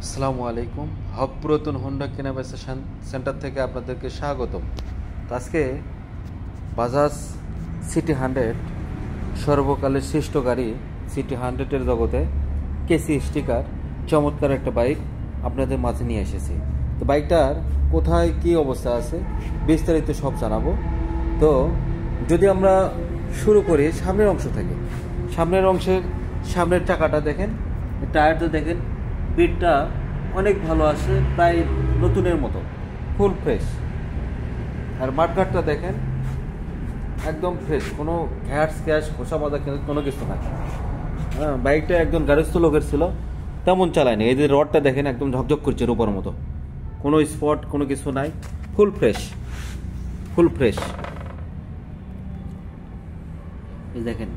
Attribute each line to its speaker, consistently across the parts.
Speaker 1: আসসালামু আলাইকুম। হক পুরাতন হোন্ডা কেনাবেচা সেন্টার থেকে আপনাদেরকে স্বাগতম। তো আজকে বাজাজ সিটি 100 সর্বকালের শ্রেষ্ঠ গাড়ি সিটি 100-এর জগতে কেসি স্টিকার চমৎকার একটা বাইক আপনাদের মাঝে নিয়ে এসেছি। তো বাইকটার কোথায় কি অবস্থা আছে বিস্তারিত সব জানাবো। তো যদি আমরা শুরু করি সামনের অংশ থেকে, সামনের অংশের সামনের চাকাটা দেখেন, টায়ারটা দেখেন, পিঠটা অনেক ভালো আছে, প্রায় নতুনের মতো, ফুল ফ্রেশ। আর মাঠঘাটটা দেখেন একদম ফ্রেশ, কোনো ঘ্যাস গ্যাস খোসা বাঁধা কোনো কিছু না। হ্যাঁ, বাইকটা একদম গাড়স্থ লোকের ছিল, তেমন চালায়নি। এই যে রডটা দেখেন একদম ঝকঝক করছে রূপার মতো, কোনো স্পট কোনো কিছু নাই, ফুল ফ্রেশ ফুল ফ্রেশ। এই দেখেন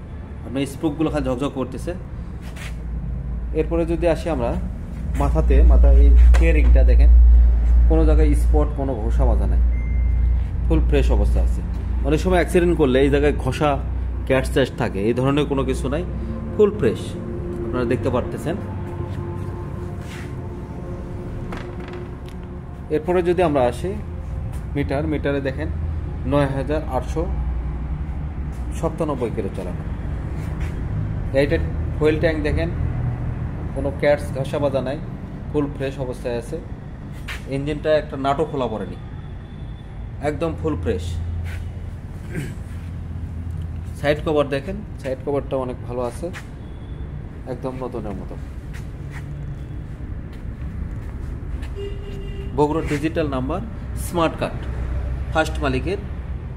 Speaker 1: আপনার স্প্রুকগুলো খালি ঝকঝক করতেছে। এরপরে যদি আসি আমরা মাথা এই স্টিয়ারিংটা দেখেন, কোনো জায়গায় স্পট কোনো ঘষা মাজা নাই, ফুল ফ্রেশ অবস্থা আছে। অনেক সময় অ্যাক্সিডেন্ট করলে এই জায়গায় ঘষা ক্যাট চ্যাশ থাকে, এই ধরনের কোনো কিছু নাই, ফুল ফ্রেশ আপনারা দেখতে পারতেছেন। এরপরে যদি আমরা আসি মিটারে দেখেন ৯,৮৯৭ কিলো চালানো। এইটার ফুয়েল ট্যাঙ্ক দেখেন, কোনো ক্যাটস ঘষা বাঁধা নাই, ফুল ফ্রেশ অবস্থায় আছে। ইঞ্জিনটা একটা নাটও খোলা পড়েনি, একদম ফুল ফ্রেশ। সাইড কভার দেখেন, সাইড কভারটা অনেক ভালো আছে, একদম নতুনের মতো। Bogura digital number, smart card, first মালিকের।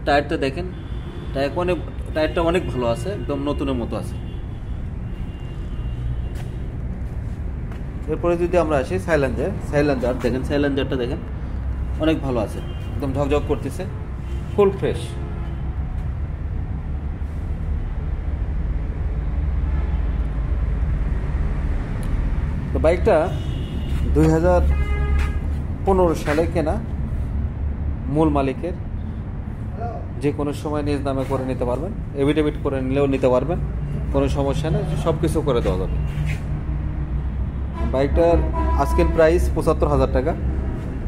Speaker 1: টায়ারটা দেখেন, টায়ারটা অনেক ভালো আছে, একদম নতুনের মতো আছে। এরপরে যদি আমরা আসি সাইলেঞ্জার দেখেন, সাইলেঞ্জারটা দেখেন অনেক ভালো আছে, একদম ঝকঝক করতেছে, ফুল ফ্রেশ। তো বাইকটা 2015 সালে কেনা, মূল মালিকের। যে কোনো সময় নিজ নামে করে নিতে পারবেন, এভিডেভিট করে নিলেও নিতে পারবেন, কোনো সমস্যা নেই, সব কিছু করে দেওয়া যাবে। বাইকটার আজকের প্রাইস ৭৫,০০০ টাকা,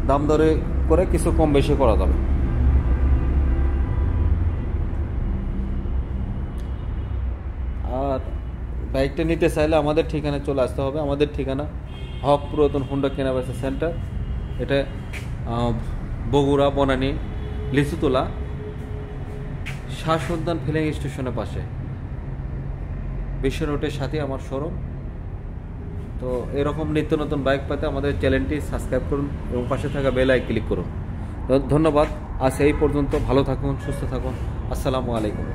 Speaker 1: দাম দরে করে কিছু কম বেশি করা যাবে। আর বাইকটা নিতে চাইলে আমাদের ঠিকানায় চলে আসতে হবে। আমাদের ঠিকানা হক পুরাতন হোন্ডা কেনাবেচা সেন্টার, এটা বগুড়া বনানী লিচুতলা শাহ সুলতান ফিলিং স্টেশনের পাশে, বিশ্ব রোডের সাথে আমার শোরুম। তো এরকম নিত্য নতুন বাইক পেতে আমাদের চ্যানেলটি সাবস্ক্রাইব করুন এবং পাশে থাকা বেল আইকন ক্লিক করুন। ধন্যবাদ। আজ এই পর্যন্ত, ভালো থাকুন, সুস্থ থাকুন। আসসালামু আলাইকুম।